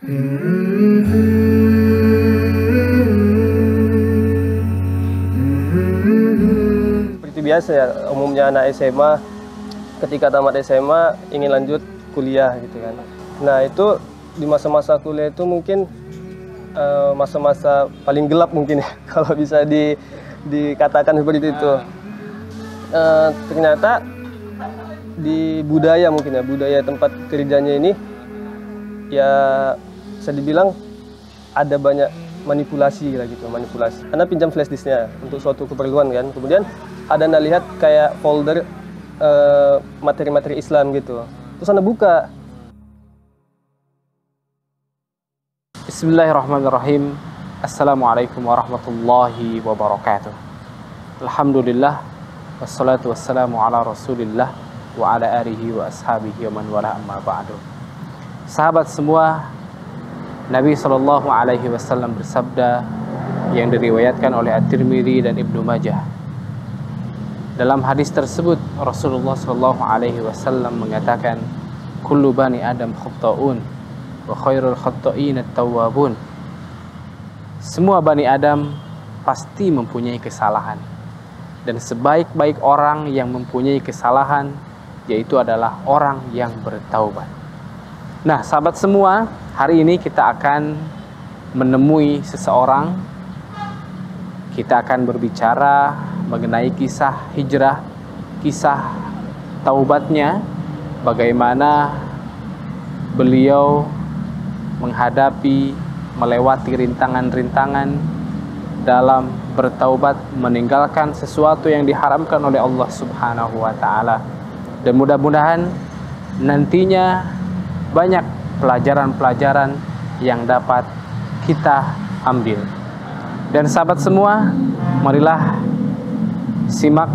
Seperti biasa ya, umumnya anak SMA ketika tamat SMA ingin lanjut kuliah gitu kan. Nah itu di masa-masa kuliah itu mungkin masa-masa paling gelap mungkin ya kalau bisa dikatakan seperti itu. Ternyata di budaya mungkin ya, budaya tempat kerjanya ini ya bisa dibilang ada banyak manipulasi lah gitu, manipulasi. Anda pinjam flash disknya untuk suatu keperluan kan, kemudian ada Anda lihat kayak folder materi-materi Islam gitu, terus Anda buka. Bismillahirrahmanirrahim. Assalamualaikum warahmatullahi wabarakatuh. Alhamdulillah, wassalatu wassalamu ala rasulillah wa ala alihi wa ashabihi wa man wala amma ba'du. Sahabat semua, Nabi SAW bersabda yang diriwayatkan oleh At-Tirmidzi dan Ibnu Majah. Dalam hadis tersebut Rasulullah SAW mengatakan, kullu bani Adam khatta'un wa khairul khatta'in at-tawwabun. Semua bani Adam pasti mempunyai kesalahan, dan sebaik-baik orang yang mempunyai kesalahan yaitu adalah orang yang bertaubat. Nah, sahabat semua, hari ini kita akan menemui seseorang. Kita akan berbicara mengenai kisah hijrah, kisah taubatnya, bagaimana beliau menghadapi, melewati rintangan-rintangan dalam bertaubat, meninggalkan sesuatu yang diharamkan oleh Allah Subhanahu wa Ta'ala. Dan mudah-mudahan nantinya banyak pelajaran-pelajaran yang dapat kita ambil. Dan sahabat semua, marilah simak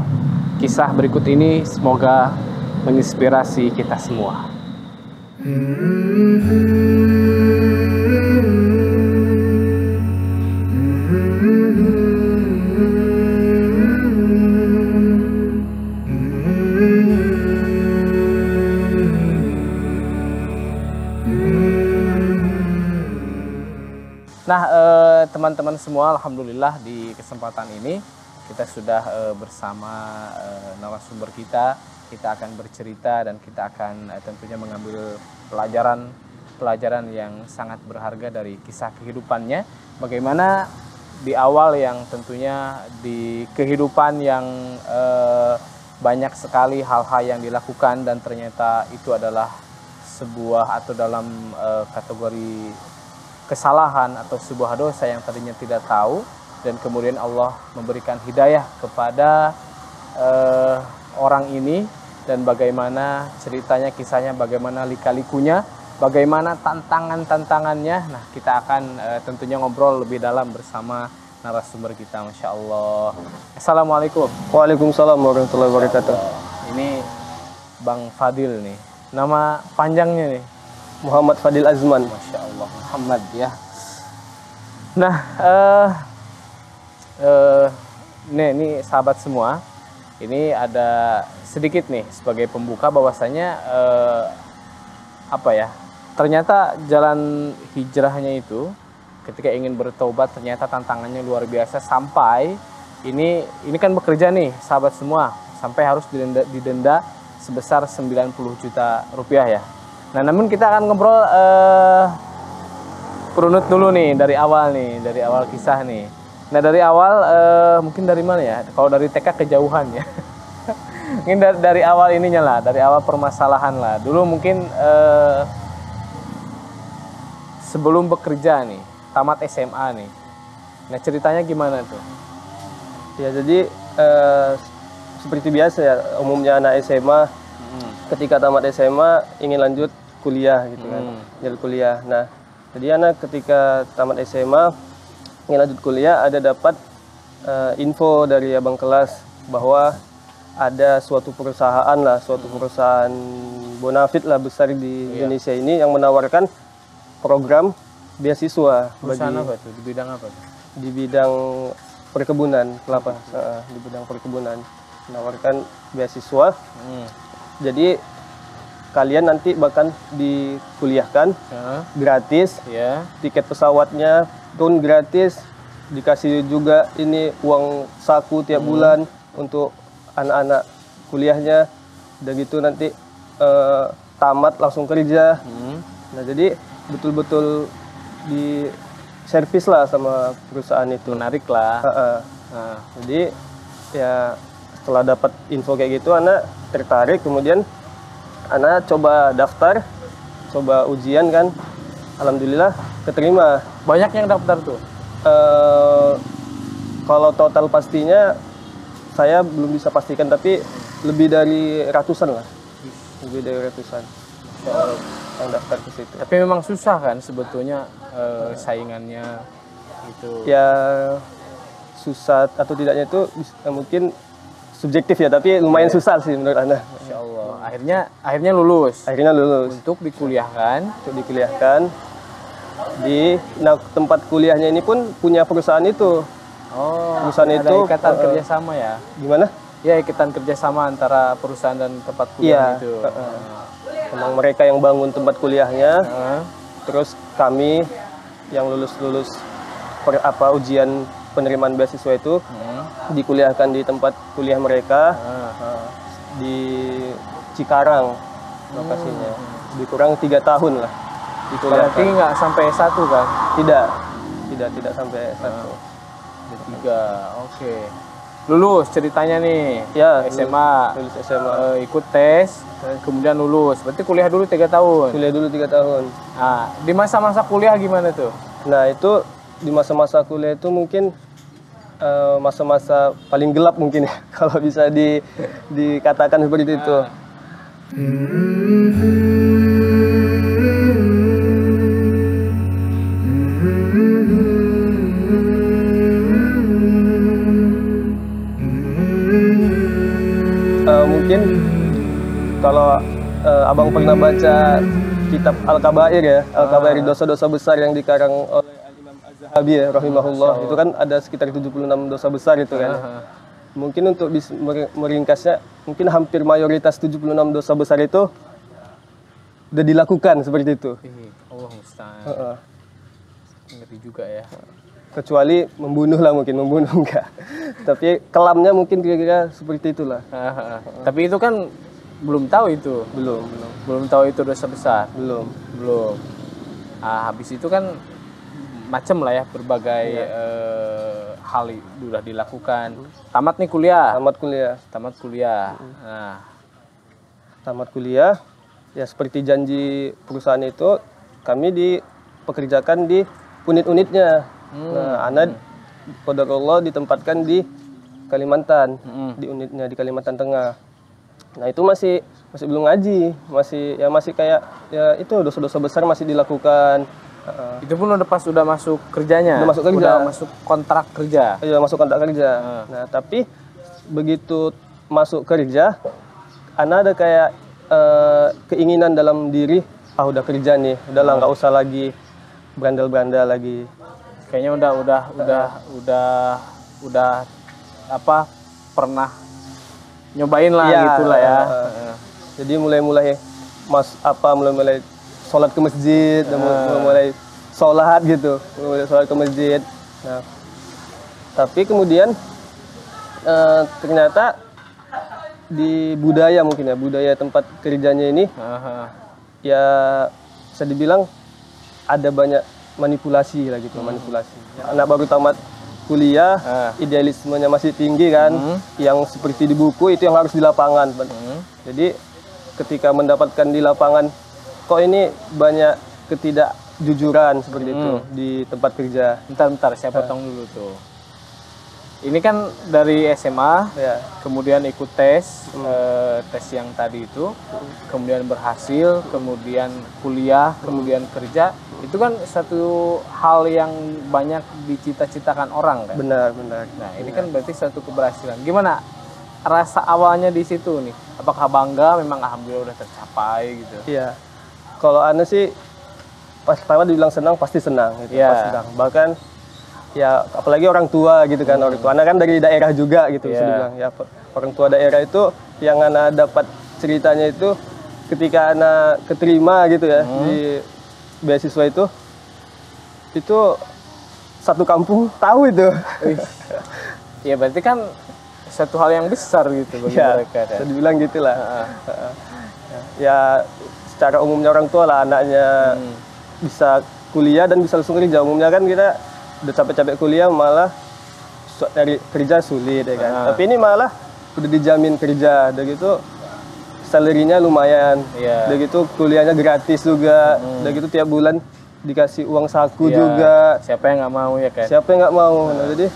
kisah berikut ini, semoga menginspirasi kita semua. Nah, teman-teman semua, alhamdulillah di kesempatan ini kita sudah bersama narasumber kita. Kita akan bercerita dan kita akan tentunya mengambil pelajaran yang sangat berharga dari kisah kehidupannya. Bagaimana di awal yang tentunya di kehidupan yang banyak sekali hal-hal yang dilakukan dan ternyata itu adalah sebuah atau dalam kategori kesalahan atau sebuah dosa yang tadinya tidak tahu, dan kemudian Allah memberikan hidayah kepada orang ini, dan bagaimana ceritanya, kisahnya, bagaimana lika-likunya, bagaimana tantangannya. Nah, kita akan tentunya ngobrol lebih dalam bersama narasumber kita. Masya Allah. Assalamualaikum. Waalaikumsalam warahmatullahi wabarakatuh. Ini Bang Fadil nih, nama panjangnya nih Muhammad Fadil Azman. Masya Allah, Muhammad ya. Nah, ini sahabat semua, ini ada sedikit nih sebagai pembuka bahwasanya ternyata jalan hijrahnya itu ketika ingin bertobat ternyata tantangannya luar biasa, sampai ini kan bekerja nih sahabat semua, sampai harus didenda sebesar 90 juta rupiah ya. Nah, namun kita akan ngobrol runut dulu nih dari awal kisah nih. Nah, dari awal mungkin dari mana ya? Kalau dari TK kejauhan ya. Mungkin dari awal ininya lah, dari awal permasalahan lah. Dulu mungkin sebelum bekerja nih, tamat SMA nih. Nah, ceritanya gimana tuh? Ya, jadi seperti biasa ya, umumnya anak SMA ketika tamat SMA ingin lanjut kuliah gitu kan, lanjut kuliah. Nah, jadi anak ketika tamat SMA ingin lanjut kuliah, ada dapat info dari abang kelas bahwa ada suatu perusahaan bonafit lah besar di Indonesia ini yang menawarkan program beasiswa. Perusahaan apa tuh? Di bidang apa tuh? Di bidang perkebunan kelapa, di bidang perkebunan, menawarkan beasiswa. Jadi kalian nanti bahkan dikuliahkan gratis, Ya. tiket pesawatnya pun gratis, dikasih juga ini uang saku tiap bulan untuk anak-anak kuliahnya, udah gitu nanti tamat langsung kerja. Nah jadi betul-betul di servis lah sama perusahaan itu. Menarik lah. Jadi ya setelah dapat info kayak gitu, anak tertarik, kemudian anak coba daftar, coba ujian kan, alhamdulillah keterima. Banyak yang daftar tuh. Kalau total pastinya saya belum bisa pastikan, tapi lebih dari ratusan lah, lebih dari ratusan yang daftar ke situ. Tapi memang susah kan sebetulnya saingannya itu. Ya susah atau tidaknya itu mungkin subjektif ya, tapi lumayan susah sih menurut Anda. Insya Allah. Akhirnya lulus. Akhirnya lulus. Untuk dikuliahkan. Di tempat kuliahnya ini pun punya perusahaan itu. Oh, perusahaan ada itu ikatan kerjasama ya? Gimana? Ya, ikatan kerjasama antara perusahaan dan tempat kuliah itu. Memang mereka yang bangun tempat kuliahnya, terus kami yang lulus ujian penerimaan beasiswa itu dikuliahkan di tempat kuliah mereka di Cikarang lokasinya. Lebih kurang 3 tahun lah dikuliahkan. Berarti nggak sampai S1 kan? Tidak sampai S1. D3, oke. Lulus ceritanya nih, Ya, SMA, lulus SMA. ikut tes, kemudian lulus. Berarti kuliah dulu 3 tahun. Kuliah dulu 3 tahun. Nah, di masa-masa kuliah gimana tuh? Nah itu di masa-masa kuliah itu mungkin masa-masa paling gelap mungkin ya kalau bisa dikatakan seperti itu. Mungkin kalau abang pernah baca kitab Al-Kabair ya, Al-Kabair dosa-dosa besar yang dikarang oleh Al-Imam Az-Zahabi ya, rahimahullah. Itu kan ada sekitar 76 dosa besar itu kan. Mungkin untuk meringkasnya, mungkin hampir mayoritas 76 dosa besar itu udah dilakukan seperti itu. Allah musta'an. Ngeri juga ya. Kecuali membunuh lah, mungkin membunuh enggak. Tapi kelamnya mungkin kira-kira seperti itulah. Tapi itu kan belum tahu itu. Belum tahu itu dosa besar. Belum. Habis itu kan macam lah ya, berbagai hal sudah dilakukan. Tamat nih kuliah. Tamat kuliah. Nah, tamat kuliah ya seperti janji perusahaan itu, kami dipekerjakan di unit-unitnya. Nah, anak qadarullah ditempatkan di Kalimantan, di unitnya di Kalimantan Tengah. Nah, itu masih belum ngaji, masih kayak ya itu dosa-dosa besar masih dilakukan. Itu pun udah pas udah masuk kerjanya. Udah masuk kerja. Udah masuk kontrak kerja. Iya, masuk kontrak kerja. Nah, tapi begitu masuk kerja, anak ada kayak keinginan dalam diri, udah kerja nih, udahlah nggak usah lagi berandal-berandal lagi. Kayaknya udah apa pernah nyobain lah ya, gitulah ya. Jadi mulai sholat ke masjid, mulai sholat gitu, mulai sholat ke masjid. Nah, tapi kemudian ternyata di budaya tempat kerjanya ini ya bisa dibilang ada banyak manipulasi lah gitu, manipulasi. Anak baru tamat kuliah, idealismenya masih tinggi kan, yang seperti di buku itu yang harus di lapangan. Jadi ketika mendapatkan di lapangan, kok ini banyak ketidakjujuran seperti itu di tempat kerja. Bentar, saya potong dulu tuh. Ini kan dari SMA, kemudian ikut tes, tes yang tadi itu, kemudian berhasil, kemudian kuliah, kemudian kerja. Itu kan satu hal yang banyak dicita-citakan orang kan? Benar. Nah, ini kan berarti satu keberhasilan. Gimana rasa awalnya di situ nih? Apakah bangga, memang alhamdulillah udah tercapai gitu? Iya. Kalau Anda sih pas pertama dibilang senang, pasti senang gitu. Pasti senang. Bahkan ya apalagi orang tua gitu kan, orang tua. Anda kan dari daerah juga gitu, bisa dibilang. Ya, orang tua daerah itu yang Anda dapat ceritanya itu ketika anak keterima gitu ya di beasiswa itu satu kampung tahu itu. Ya berarti kan satu hal yang besar gitu bagi Ya, mereka. bisa dibilang gitulah. Ya secara umumnya orang tua lah anaknya bisa kuliah dan bisa langsung kerja. Umumnya kan kita udah capek-capek kuliah malah dari kerja sulit ya kan. Tapi ini malah udah dijamin kerja, udah gitu salary-nya lumayan, udah gitu kuliahnya gratis juga, udah gitu tiap bulan dikasih uang saku juga. Siapa yang nggak mau ya kan? Siapa yang nggak mau? Nah, jadi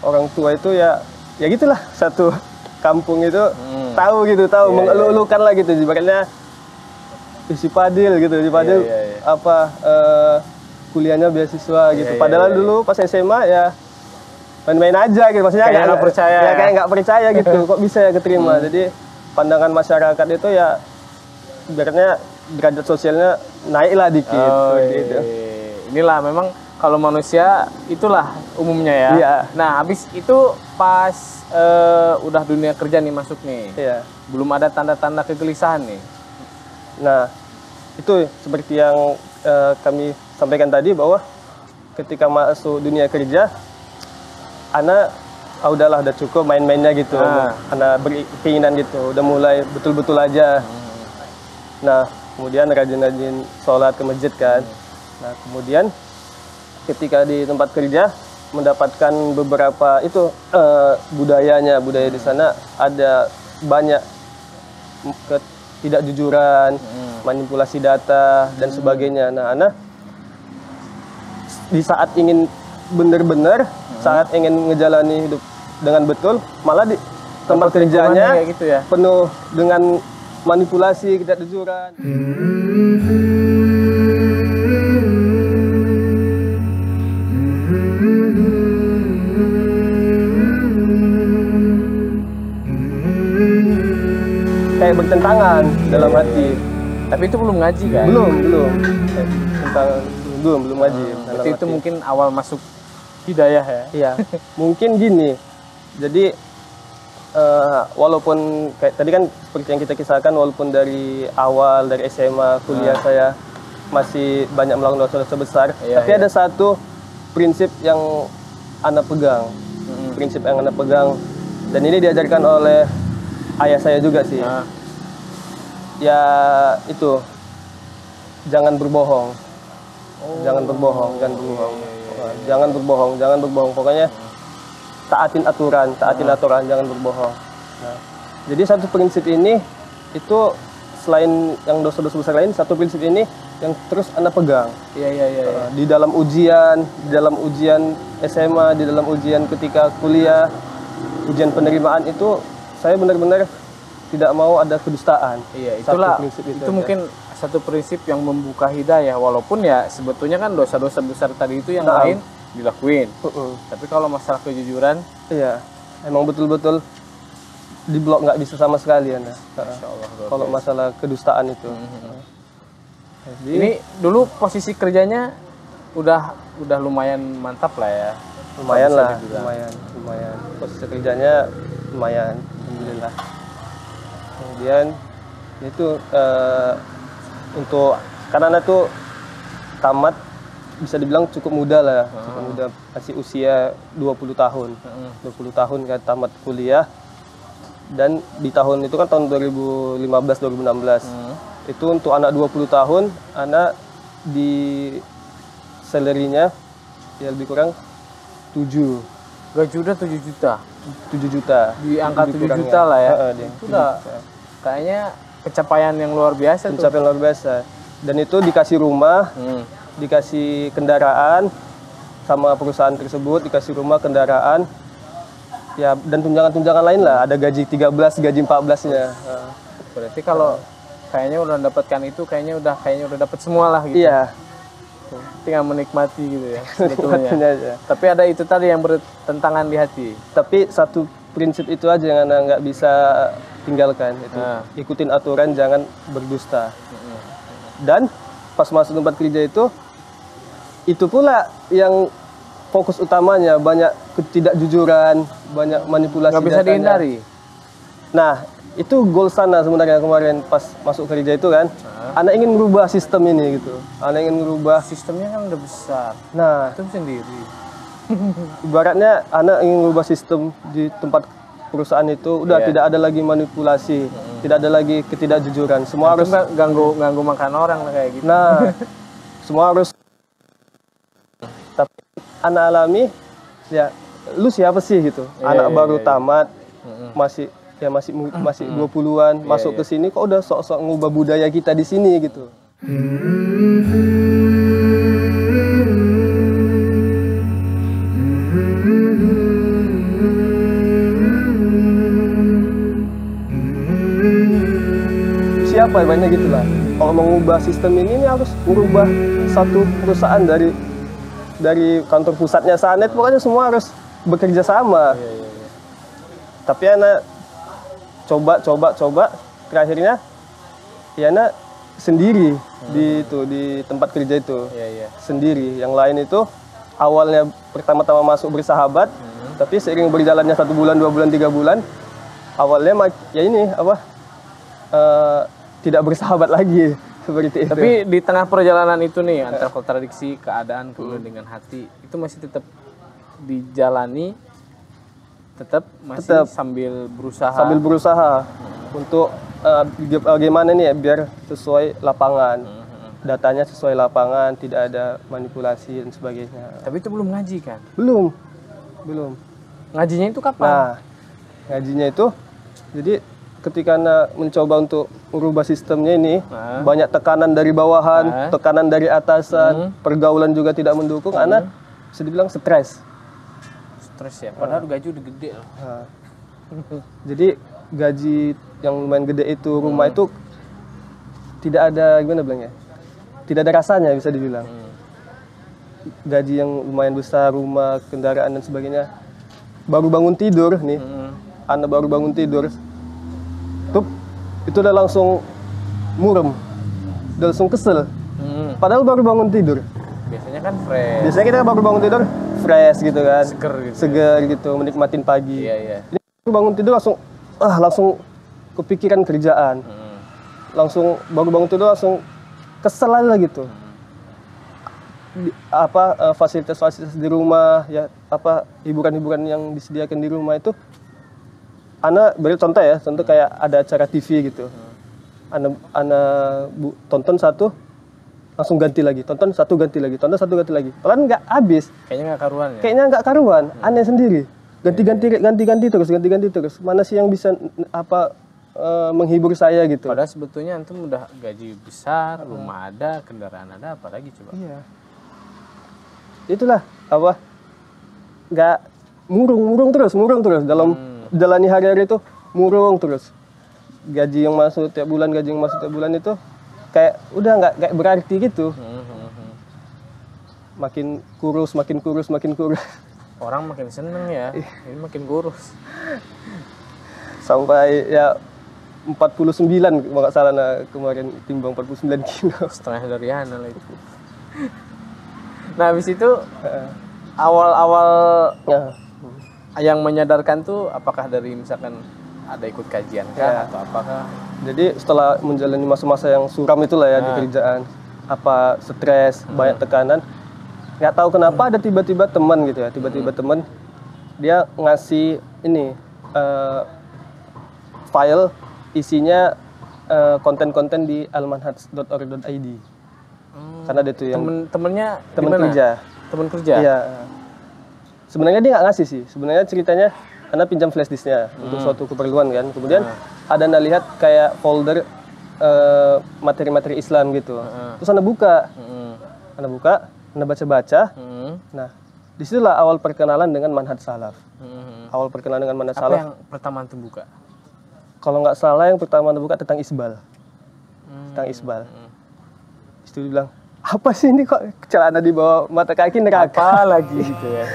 orang tua itu ya gitulah, satu kampung itu tahu mengeluh-elukan lah gitu, ibaratnya si Padil gitu, si Padil kuliahnya beasiswa gitu. Padahal dulu pas SMA ya main-main aja gitu, maksudnya kayak nggak percaya. Ya kayak nggak percaya gitu, kok bisa ya keterima. Jadi pandangan masyarakat itu ya ibaratnya derajat sosialnya naik lah dikit. Gitu. Inilah memang kalau manusia itulah umumnya ya. Iya. Nah habis itu pas udah dunia kerja nih masuk nih, belum ada tanda-tanda kegelisahan nih. Nah itu seperti yang kami sampaikan tadi bahwa ketika masuk dunia kerja, anak udahlah udah cukup main-mainnya gitu, anak berkeinginan gitu, udah mulai betul-betul aja. Nah kemudian rajin-rajin sholat ke masjid kan. Nah kemudian ketika di tempat kerja mendapatkan beberapa itu budaya di sana ada banyak ketidakjujuran, manipulasi data dan sebagainya. Nah anak di saat ingin benar-benar saat ingin ngejalani hidup dengan betul, malah di tempat kerjanya kayak gitu ya? Penuh dengan manipulasi, ketidakjujuran. Kayak bertentangan dalam hati. Tapi itu belum ngaji kan? Belum. Belum ngaji. Berarti itu mungkin awal masuk hidayah ya? Iya, mungkin gini. Jadi walaupun kayak tadi kan seperti yang kita kisahkan, walaupun dari awal dari SMA kuliah saya masih banyak melakukan dosa-dosa besar, tapi ada satu prinsip yang anak pegang, dan ini diajarkan oleh ayah saya juga sih. Ya itu, jangan berbohong. Jangan berbohong. Pokoknya taatin aturan, jangan berbohong. Nah, jadi satu prinsip ini itu selain yang dosa-dosa besar lain, satu prinsip ini yang terus anak pegang. Di dalam ujian SMA, di dalam ujian ketika kuliah, ujian penerimaan itu saya benar-benar tidak mau ada kedustaan. Itulah itu mungkin satu prinsip yang membuka hidayah, walaupun ya sebetulnya kan dosa-dosa besar tadi itu yang lain dilakuin. Tapi kalau masalah kejujuran, emang betul-betul diblok, nggak bisa sama sekali ya. Kalau masalah kedustaan itu. Jadi, ini dulu posisi kerjanya udah lumayan mantap lah ya. Lumayan. Posisi kerjanya lumayan, alhamdulillah. Kemudian itu untuk karena anak tuh tamat bisa dibilang cukup muda lah, cukup muda, masih usia 20 tahun. 20 tahun kan tamat kuliah. Dan di tahun itu kan tahun 2015-2016. Itu untuk anak 20 tahun, anak di salary-nya ya lebih kurang 7. Gaji udah 7 juta. 7 juta. Di angka 7 juta lah ya. Itu udah kayaknya pencapaian yang luar biasa. Pencapaian luar biasa. Dan itu dikasih rumah, dikasih kendaraan sama perusahaan tersebut, dikasih rumah, kendaraan, ya dan tunjangan-tunjangan lain lah. Ada gaji 13, gaji 14-nya. Berarti kalau kayaknya udah dapatkan itu, kayaknya udah dapat semua lah gitu. Iya. Tinggal menikmati gitu ya sebetulnya. Tapi ada itu tadi yang bertentangan di hati. Tapi satu prinsip itu aja yang anak nggak bisa tinggalkan, itu ikutin aturan, jangan berdusta. Dan pas masuk tempat kerja itu pula yang fokus utamanya, banyak ketidakjujuran, banyak manipulasi. Nggak bisa dihindari. Nah itu goal sana sebenarnya kemarin pas masuk kerja itu kan. Anak ingin merubah sistem ini gitu. Anak ingin merubah Sistemnya kan udah besar. Nah, Sistem sendiri. ibaratnya anak ingin merubah sistem di tempat perusahaan itu udah tidak ada lagi manipulasi, tidak ada lagi ketidakjujuran. Semua harus ganggu makan orang lah kayak gitu. Nah, semua harus. Tapi anak alami ya lu siapa sih gitu. Anak baru tamat masih 20-an masuk ke sini kok udah sok-sok ngubah budaya kita di sini gitu. Siapa banyak gitulah. Kalau mengubah sistem ini harus merubah satu perusahaan dari kantor pusatnya sana, pokoknya semua harus bekerja sama. Tapi anak coba terakhirnya ya anak sendiri di tempat kerja itu. Sendiri. Yang lain itu awalnya pertama-tama masuk bersahabat, tapi seiring berjalannya 1 bulan, 2 bulan, 3 bulan, awalnya ya ini tidak bersahabat lagi seperti itu. Tapi di tengah perjalanan itu nih antara kontradiksi keadaan kemudian dengan hati itu masih tetap dijalani, tetap sambil berusaha untuk bagaimana nih ya biar sesuai lapangan, datanya sesuai lapangan, tidak ada manipulasi dan sebagainya. Tapi itu belum ngaji kan? Belum. Ngajinya itu kapan? Nah, ngajinya itu jadi ketika Anda mencoba untuk merubah sistemnya ini, banyak tekanan dari bawahan, tekanan dari atasan, pergaulan juga tidak mendukung, Anda bisa dibilang stres. Stres ya, padahal gaji udah gede loh. Jadi gaji yang lumayan gede itu, rumah itu tidak ada, gimana bilangnya, tidak ada rasanya bisa dibilang. Gaji yang lumayan besar, rumah, kendaraan dan sebagainya. Baru bangun tidur nih, Anda baru bangun tidur, itu udah langsung murem, udah langsung kesel. Padahal baru bangun tidur. Biasanya kan fresh. Biasanya kita baru bangun tidur fresh gitu kan, seger gitu, menikmatin pagi. Iya. Ini baru bangun tidur langsung kepikiran kerjaan, langsung baru bangun tidur langsung kesel aja gitu. Fasilitas-fasilitas di rumah ya, hiburan-hiburan yang disediakan di rumah itu, Ana beri contoh kayak ada acara TV gitu. Ana tonton satu, langsung ganti lagi. Tonton satu ganti lagi. Padahal nggak habis. Kayaknya nggak karuan. Aneh sendiri. Ganti-ganti terus. Mana sih yang bisa menghibur saya gitu. Padahal sebetulnya antum udah gaji besar, rumah ada, kendaraan ada, apalagi coba. Iya. Itulah nggak murung terus dalam jalani hari-hari itu, murung terus. Gaji yang masuk tiap bulan itu kayak udah nggak berarti gitu. Makin kurus. Orang makin seneng ya, ini makin kurus. Sampai ya 49 kalau nggak salah kemarin timbang 49 kilo. Setengah dari Ana lah itu. Nah habis itu awal-awal yang menyadarkan tuh apakah dari misalkan ada ikut kajian kah atau apakah? Jadi setelah menjalani masa-masa yang suram itulah ya di kerjaan, stres, banyak tekanan, nggak tahu kenapa ada tiba-tiba teman gitu ya, teman dia ngasih ini file isinya konten-konten di almanhaj.org.id. Karena dia tuh yang teman kerja. Iya. Sebenarnya dia nggak ngasih sih. Sebenarnya ceritanya Anda pinjam flash disknya untuk suatu keperluan kan. Kemudian ada Anda lihat kayak folder materi-materi Islam gitu. Terus Anda buka, Anda baca-baca. Nah, disitulah awal perkenalan dengan manhaj salaf. Awal perkenalan dengan manhaj salaf. Apa yang pertama Anda buka? Kalau nggak salah yang pertama Anda buka tentang isbal. Tentang isbal. Itu bilang, apa sih ini kok celana di bawah mata kaki neraka lagi gitu ya.